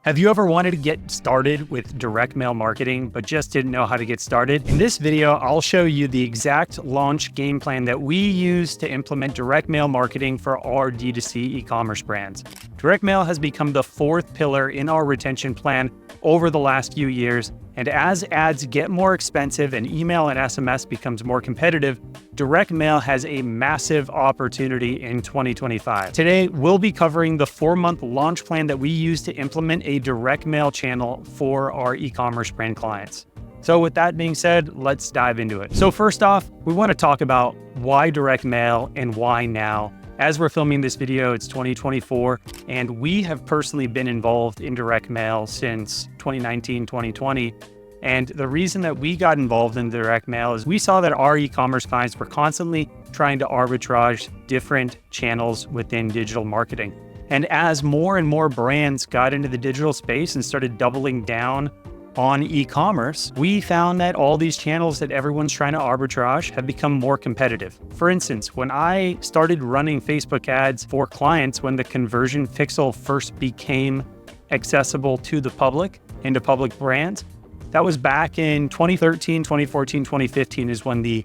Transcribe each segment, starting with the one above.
Have you ever wanted to get started with direct mail marketing, but just didn't know how to get started? In this video, I'll show you the exact launch game plan that we use to implement direct mail marketing for our DTC e-commerce brands. Direct mail has become the fourth pillar in our retention plan over the last few years. And as ads get more expensive and email and SMS becomes more competitive, direct mail has a massive opportunity in 2025. Today, we'll be covering the 4-month launch plan that we use to implement a direct mail channel for our e-commerce brand clients. So with that being said, let's dive into it. So first off, we want to talk about why direct mail and why now. As we're filming this video, it's 2024, and we have personally been involved in direct mail since 2019, 2020. And the reason that we got involved in direct mail is we saw that our e-commerce clients were constantly trying to arbitrage different channels within digital marketing. And as more and more brands got into the digital space and started doubling down on e-commerce, we found that all these channels that everyone's trying to arbitrage have become more competitive. For instance, when I started running Facebook ads for clients, when the conversion pixel first became accessible to the public and to public brands, that was back in 2013, 2014, 2015 is when the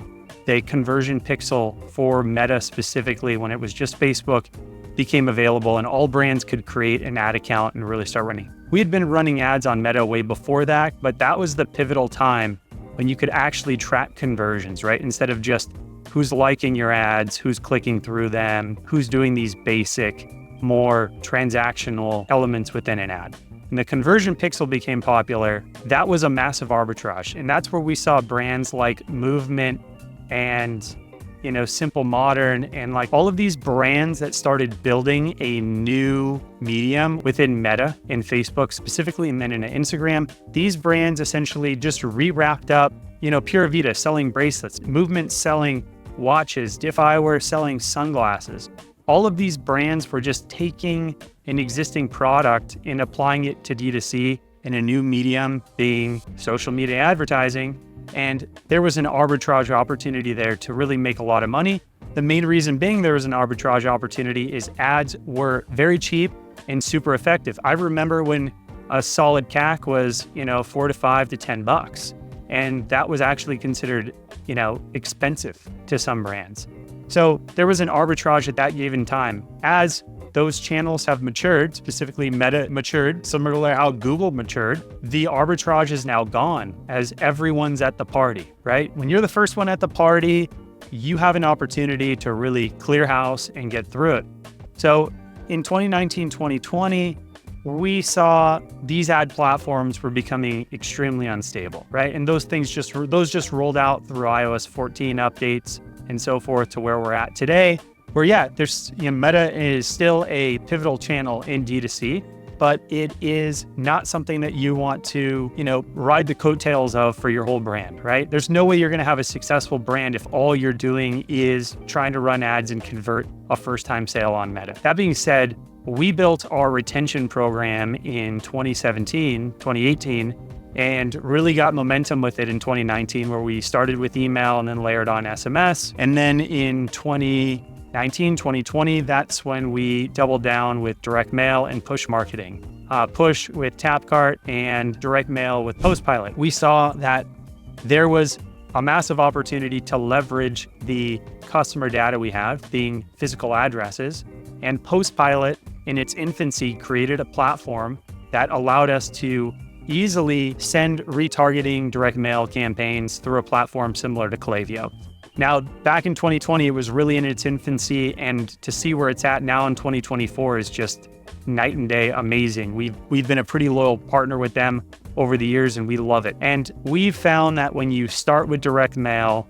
conversion pixel for Meta specifically, when it was just Facebook, became available and all brands could create an ad account and really start running. We had been running ads on Meta way before that, but that was the pivotal time when you could actually track conversions, right? Instead of just who's liking your ads, who's clicking through them, who's doing these basic, more transactional elements within an ad. And the conversion pixel became popular. That was a massive arbitrage. And that's where we saw brands like Movement and Simple Modern, and like all of these brands that started building a new medium within Meta and Facebook specifically, and then in Instagram. These brands essentially just rewrapped up, Pura Vida selling bracelets, Movement selling watches, Diff Eyewear selling sunglasses. All of these brands were just taking an existing product and applying it to D2C in a new medium, being social media advertising. And there was an arbitrage opportunity there to really make a lot of money. The main reason being there was an arbitrage opportunity is ads were very cheap and super effective. I remember when a solid CAC was, $4 to $5 to $10, and that was actually considered, expensive to some brands. So there was an arbitrage at that given time. As those channels have matured, specifically Meta matured, similar to how Google matured, the arbitrage is now gone as everyone's at the party, right? When you're the first one at the party, you have an opportunity to really clear house and get through it. So in 2019, 2020, we saw these ad platforms were becoming extremely unstable, right? And those just rolled out through iOS 14 updates and so forth to where we're at today. Where Meta is still a pivotal channel in D2C, but it is not something that you want to, ride the coattails of for your whole brand, right? There's no way you're gonna have a successful brand if all you're doing is trying to run ads and convert a first-time sale on Meta. That being said, we built our retention program in 2018, and really got momentum with it in 2019, where we started with email and then layered on SMS. And then in 2019, 2020, that's when we doubled down with direct mail and push marketing. Push with TapCart and direct mail with Postpilot. We saw that there was a massive opportunity to leverage the customer data we have, being physical addresses, and Postpilot in its infancy created a platform that allowed us to easily send retargeting direct mail campaigns through a platform similar to Klaviyo. Now, back in 2020, it was really in its infancy, and to see where it's at now in 2024 is just night and day amazing. We've been a pretty loyal partner with them over the years, and we love it. And we've found that when you start with direct mail,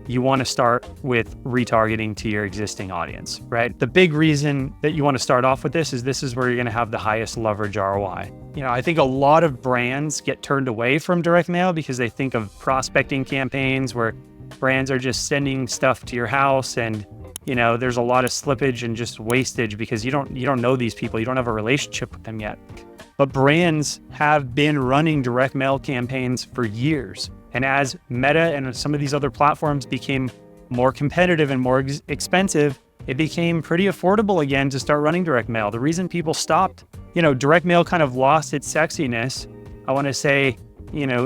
you want to start with retargeting to your existing audience, right? The big reason that you want to start off with this is where you're going to have the highest leverage ROI. I think a lot of brands get turned away from direct mail because they think of prospecting campaigns where brands are just sending stuff to your house, and there's a lot of slippage and just wastage because you don't know these people, you don't have a relationship with them yet. But brands have been running direct mail campaigns for years. And as Meta and some of these other platforms became more competitive and more expensive, it became pretty affordable again to start running direct mail. The reason people stopped direct mail kind of lost its sexiness. I want to say,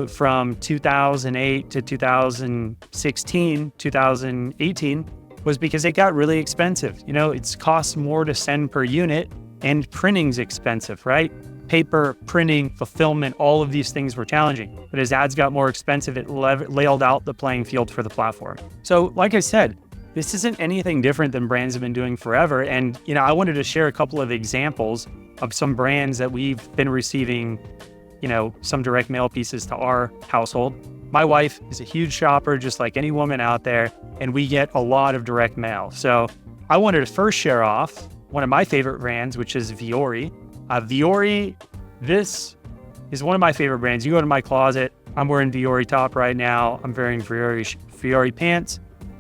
from 2008 to 2016, 2018 was because it got really expensive. It's costs more to send per unit, and printing's expensive, right? Paper, printing, fulfillment, all of these things were challenging. But as ads got more expensive, it laid out the playing field for the platform. So like I said, this isn't anything different than brands have been doing forever. And, I wanted to share a couple of examples of some brands that we've been receiving, some direct mail pieces to our household. My wife is a huge shopper, just like any woman out there, and we get a lot of direct mail. So I wanted to first share off one of my favorite brands, which is Vuori. Vuori, this is one of my favorite brands. You go to my closet, I'm wearing Vuori top right now. I'm wearing Vuori pants.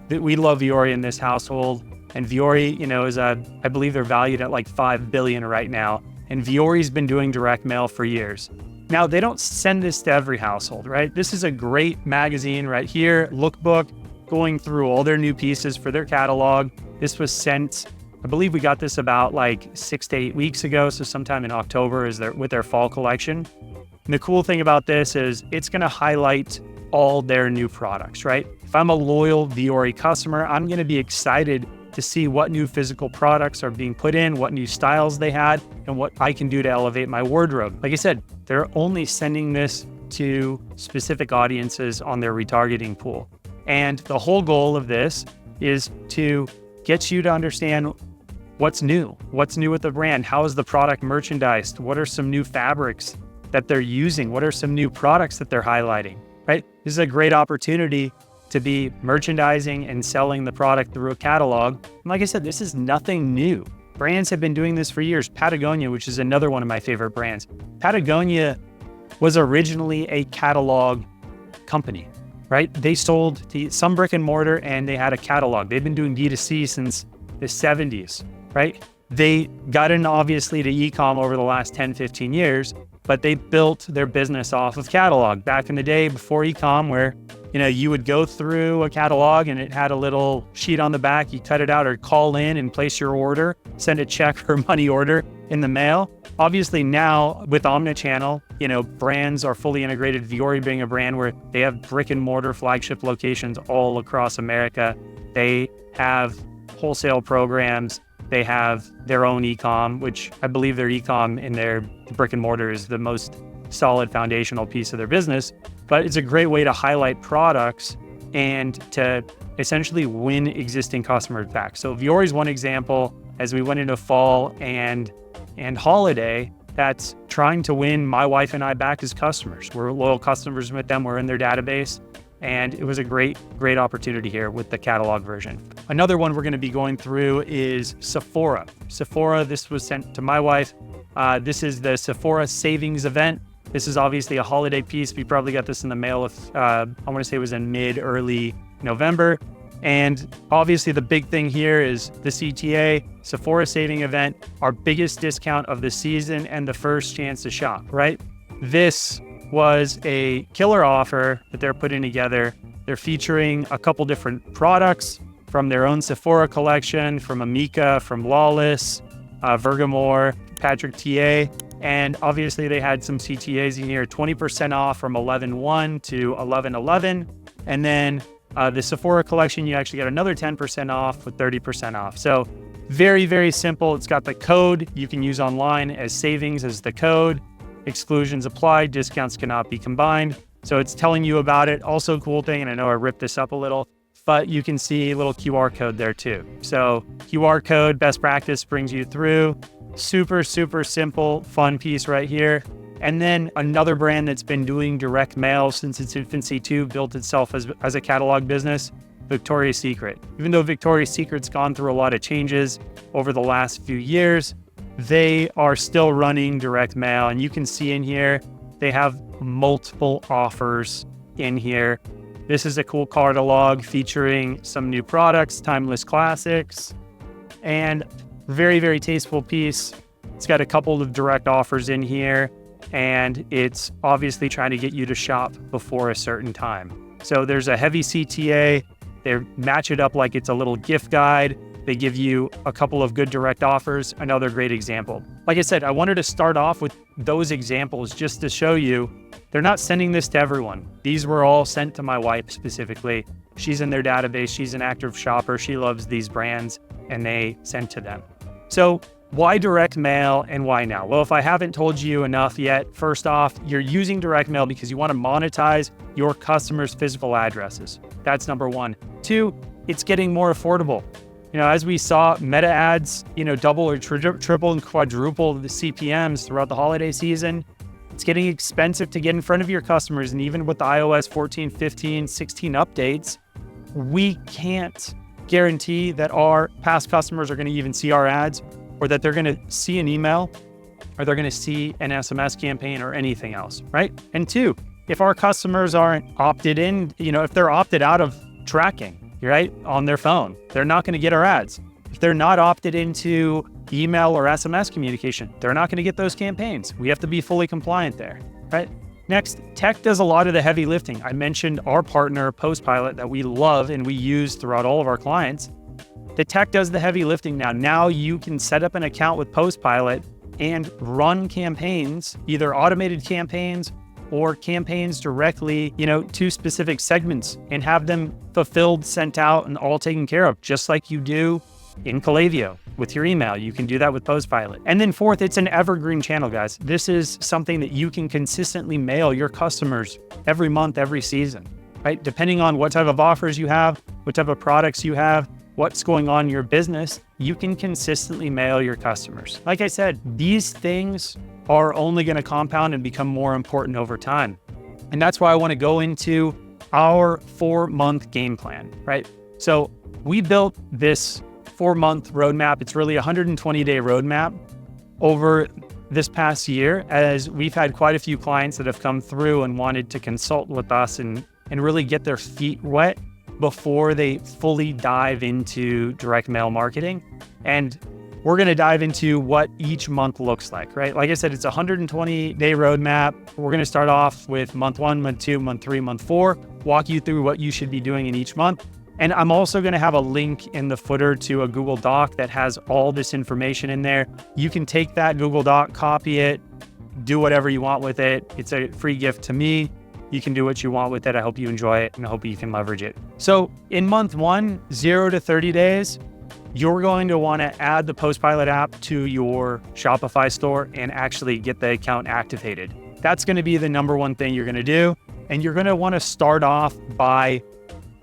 We love Vuori in this household. And Vuori, is I believe they're valued at like $5 billion right now. And Vuori's been doing direct mail for years. Now, they don't send this to every household, right? This is a great magazine right here, lookbook, going through all their new pieces for their catalog. This was sent, I believe we got this about like 6 to 8 weeks ago. So sometime in October with their fall collection. And the cool thing about this is it's going to highlight all their new products, right? If I'm a loyal Vuori customer, I'm going to be excited to see what new physical products are being put in, what new styles they had, and what I can do to elevate my wardrobe. Like I said, they're only sending this to specific audiences on their retargeting pool. And the whole goal of this is to get you to understand what's new with the brand. How is the product merchandised? What are some new fabrics that they're using? What are some new products that they're highlighting, right? This is a great opportunity to be merchandising and selling the product through a catalog. And like I said, this is nothing new. Brands have been doing this for years. Patagonia, which is another one of my favorite brands. Patagonia was originally a catalog company, right? They sold to some brick and mortar and they had a catalog. They've been doing DTC since the 70s, right? They got in obviously to e-com over the last 10, 15 years, but they built their business off of catalog. Back in the day before e-com, where you would go through a catalog and it had a little sheet on the back, you cut it out or call in and place your order, send a check or money order in the mail. Obviously now with omnichannel, brands are fully integrated. Vuori being a brand where they have brick and mortar flagship locations all across America. They have wholesale programs. They have their own e-com, which I believe their e-com in their brick and mortar is the most solid foundational piece of their business. But it's a great way to highlight products and to essentially win existing customers back. So Vuori is one example as we went into fall and holiday that's trying to win my wife and I back as customers. We're loyal customers with them. We're in their database. And it was a great opportunity here with the catalog version. Another one we're going to be going through is Sephora. Sephora, this was sent to my wife. This is the Sephora Savings Event. This is obviously a holiday piece. We probably got this in the mail I want to say it was in early November. And obviously the big thing here is the CTA, Sephora Saving Event, our biggest discount of the season and the first chance to shop, right? This was a killer offer that they're putting together. They're featuring a couple different products from their own Sephora collection, from Amika, from Lawless, Vergamore, Patrick TA. And obviously they had some CTAs in here, 20% off from 11/1 to 11/11. And then the Sephora collection, you actually get another 10% off with 30% off. So very, very simple. It's got the code you can use online as savings as the code. Exclusions apply, discounts cannot be combined. So it's telling you about it. Also cool thing, and I know I ripped this up a little, but you can see a little QR code there too. So QR code, best practice brings you through. Super, super simple, fun piece right here. And then another brand that's been doing direct mail since its infancy too, built itself as a catalog business, Victoria's Secret. Even though Victoria's Secret's gone through a lot of changes over the last few years, they are still running direct mail. And you can see in here, they have multiple offers in here. This is a cool catalog featuring some new products, timeless classics, and very, very tasteful piece. It's got a couple of direct offers in here, and it's obviously trying to get you to shop before a certain time. So there's a heavy CTA. They match it up like it's a little gift guide. They give you a couple of good direct offers, another great example. Like I said, I wanted to start off with those examples just to show you they're not sending this to everyone. These were all sent to my wife specifically. She's in their database. She's an active shopper. She loves these brands and they sent to them. So why direct mail and why now? Well, if I haven't told you enough yet, first off, you're using direct mail because you want to monetize your customers' physical addresses. That's number one. Two, it's getting more affordable. As we saw, Meta ads, double or triple and quadruple the CPMs throughout the holiday season. It's getting expensive to get in front of your customers. And even with the iOS 14, 15, 16 updates, we can't guarantee that our past customers are going to even see our ads, or that they're going to see an email, or they're going to see an SMS campaign or anything else, right? And two, if our customers aren't opted in, if they're opted out of tracking, right, on their phone, they're not going to get our ads. If they're not opted into email or SMS communication, they're not going to get those campaigns. We have to be fully compliant there, right? Next, tech does a lot of the heavy lifting. I mentioned our partner, Postpilot, that we love and we use throughout all of our clients. The tech does the heavy lifting now. Now you can set up an account with Postpilot and run campaigns, either automated campaigns or campaigns directly, to specific segments, and have them fulfilled, sent out, and all taken care of, just like you do in Klaviyo with your email. You can do that with Postpilot. And then fourth, it's an evergreen channel, guys. This is something that you can consistently mail your customers every month, every season, right? Depending on what type of offers you have, what type of products you have, what's going on in your business, you can consistently mail your customers. Like I said, these things are only going to compound and become more important over time. And that's why I want to go into our 4-month game plan, right? So we built this 4-month roadmap. It's really a 120-day roadmap over this past year, as we've had quite a few clients that have come through and wanted to consult with us and really get their feet wet before they fully dive into direct mail marketing. And we're going to dive into what each month looks like, right? Like I said, it's a 120-day roadmap. We're going to start off with month 1, month 2, month 3, month 4, walk you through what you should be doing in each month. And I'm also going to have a link in the footer to a Google Doc that has all this information in there. You can take that Google Doc, copy it, do whatever you want with it. It's a free gift to me. You can do what you want with it. I hope you enjoy it and I hope you can leverage it. So in month 1, 0 to 30 days, you're going to want to add the Postpilot app to your Shopify store and actually get the account activated. That's going to be the number one thing you're going to do. And you're going to want to start off by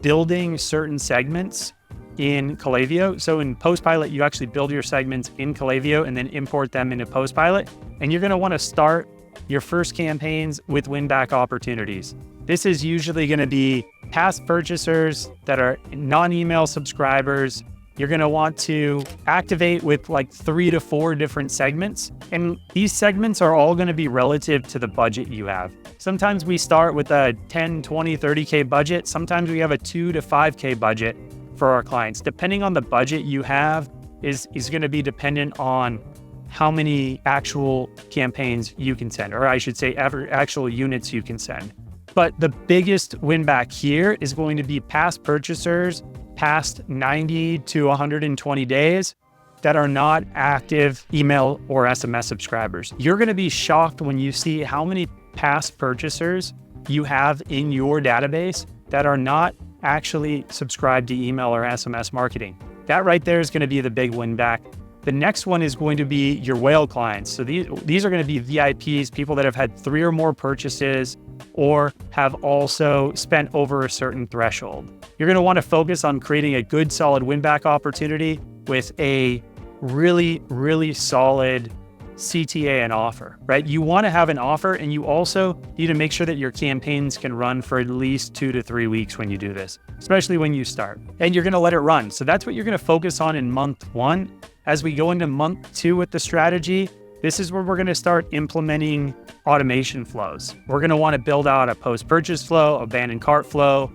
building certain segments in Klaviyo. So in Postpilot, you actually build your segments in Klaviyo and then import them into Postpilot. And you're going to want to start your first campaigns with win-back opportunities. This is usually going to be past purchasers that are non-email subscribers. You're going to want to activate with like 3 to 4 different segments. And these segments are all going to be relative to the budget you have. Sometimes we start with a 10, 20, 30K budget. Sometimes we have a 2 to 5K budget for our clients. Depending on the budget you have is going to be dependent on how many actual campaigns you can send, or I should say actual units you can send. But the biggest win back here is going to be past purchasers past 90 to 120 days that are not active email or SMS subscribers. You're going to be shocked when you see how many past purchasers you have in your database that are not actually subscribed to email or SMS marketing. That right there is going to be the big win back. The next one is going to be your whale clients. So these are going to be VIPs, people that have had 3 or more purchases or have also spent over a certain threshold. You're going to want to focus on creating a good, solid win-back opportunity with a really, really solid CTA and offer, right? You want to have an offer, and you also need to make sure that your campaigns can run for at least 2 to 3 weeks when you do this, especially when you start. And you're going to let it run. So that's what you're going to focus on in month 1. As we go into month 2 with the strategy, this is where we're going to start implementing automation flows. We're going to want to build out a post-purchase flow, abandoned cart flow,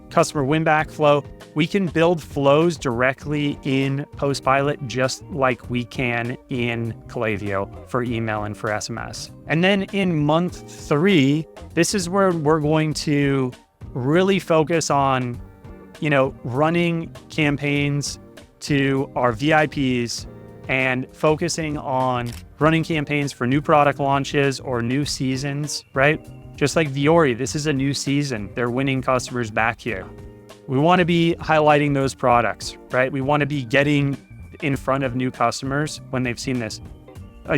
customer win-back flow. We can build flows directly in Postpilot just like we can in Klaviyo for email and for SMS. And then in month 3, this is where we're going to really focus on, running campaigns to our VIPs and focusing on running campaigns for new product launches or new seasons, right? Just like Viore, this is a new season. They're winning customers back here. We want to be highlighting those products, right? We want to be getting in front of new customers when they've seen this.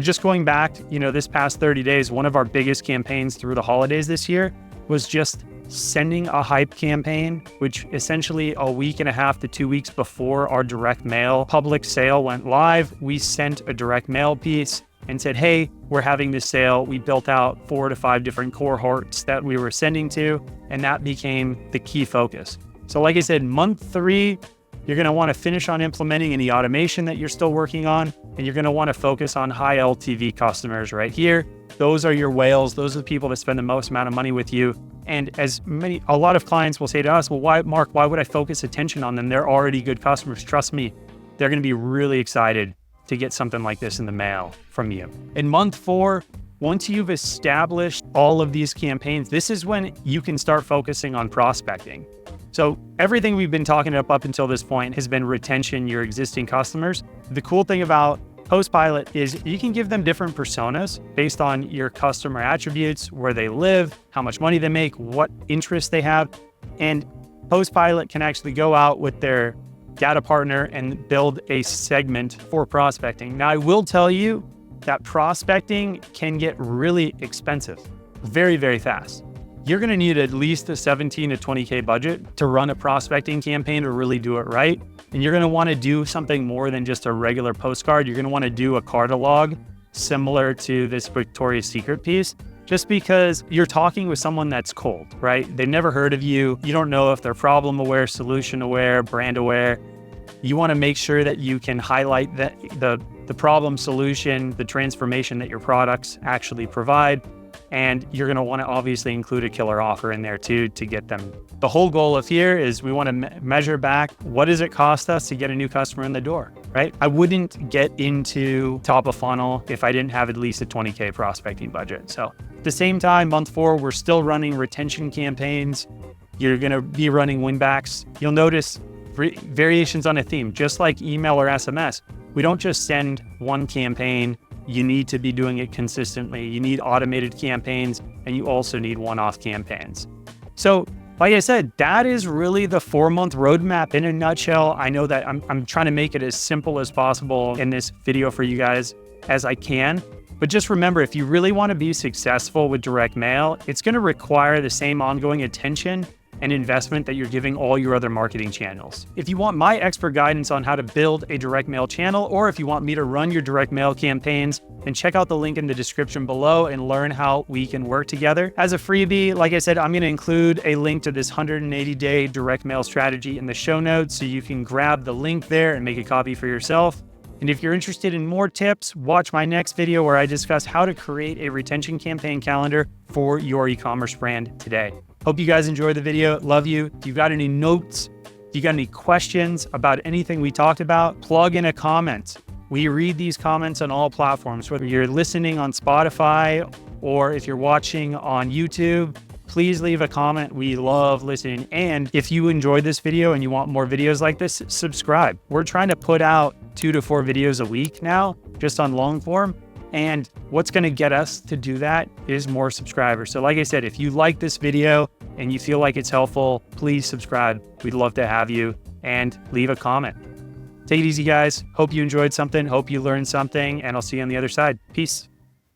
Just going back, this past 30 days, one of our biggest campaigns through the holidays this year was just sending a hype campaign, which essentially a week and a half to 2 weeks before our direct mail public sale went live, we sent a direct mail piece and said, hey, we're having this sale. We built out 4 to 5 different cohorts that we were sending to, and that became the key focus. So like I said, month 3, you're going to want to finish on implementing any automation that you're still working on, and you're going to want to focus on high LTV customers right here. Those are your whales. Those are the people that spend the most amount of money with you. And a lot of clients will say to us, well, why, Mark, why would I focus attention on them? They're already good customers. Trust me, they're going to be really excited to get something like this in the mail from you. In month 4, once you've established all of these campaigns, this is when you can start focusing on prospecting. So everything we've been talking about up until this point has been retention, your existing customers. The cool thing about Postpilot is you can give them different personas based on your customer attributes, where they live, how much money they make, what interests they have. And Postpilot can actually go out with their data partner and build a segment for prospecting. Now, I will tell you that prospecting can get really expensive very, very fast. You're going to need at least a 17 to 20K budget to run a prospecting campaign to really do it right. And you're going to want to do something more than just a regular postcard. You're going to want to do a catalog similar to this Victoria's Secret piece, just because you're talking with someone that's cold, right? They've never heard of you. You don't know if they're problem aware, solution aware, brand aware. You want to make sure that you can highlight the problem, solution, the transformation that your products actually provide. And you're going to want to obviously include a killer offer in there too to get them. The whole goal of here is we want to measure back, what does it cost us to get a new customer in the door, right? I wouldn't get into top of funnel if I didn't have at least a 20K prospecting budget. So at the same time, month 4, we're still running retention campaigns. You're going to be running win-backs. You'll notice variations on a theme, just like email or SMS. We don't just send one campaign. You need to be doing it consistently. You need automated campaigns, and you also need one-off campaigns. So like I said, that is really the 4-month roadmap in a nutshell. I know that I'm trying to make it as simple as possible in this video for you guys as I can. But just remember, if you really want to be successful with direct mail, it's going to require the same ongoing attention and investment that you're giving all your other marketing channels. If you want my expert guidance on how to build a direct mail channel, or if you want me to run your direct mail campaigns, then check out the link in the description below and learn how we can work together. As a freebie, like I said, I'm going to include a link to this 180-day direct mail strategy in the show notes, so you can grab the link there and make a copy for yourself. And if you're interested in more tips, watch my next video where I discuss how to create a retention campaign calendar for your e-commerce brand today. Hope you guys enjoyed the video. Love you. If you've got any notes, if you got any questions about anything we talked about, plug in a comment. We read these comments on all platforms, whether you're listening on Spotify or if you're watching on YouTube. Please leave a comment. We love listening. And if you enjoyed this video and you want more videos like this, subscribe. We're trying to put out 2 to 4 videos a week now, just on long form. And what's going to get us to do that is more subscribers. So like I said, if you like this video and you feel like it's helpful, please subscribe. We'd love to have you, and leave a comment. Take it easy, guys. Hope you enjoyed something. Hope you learned something, and I'll see you on the other side. Peace.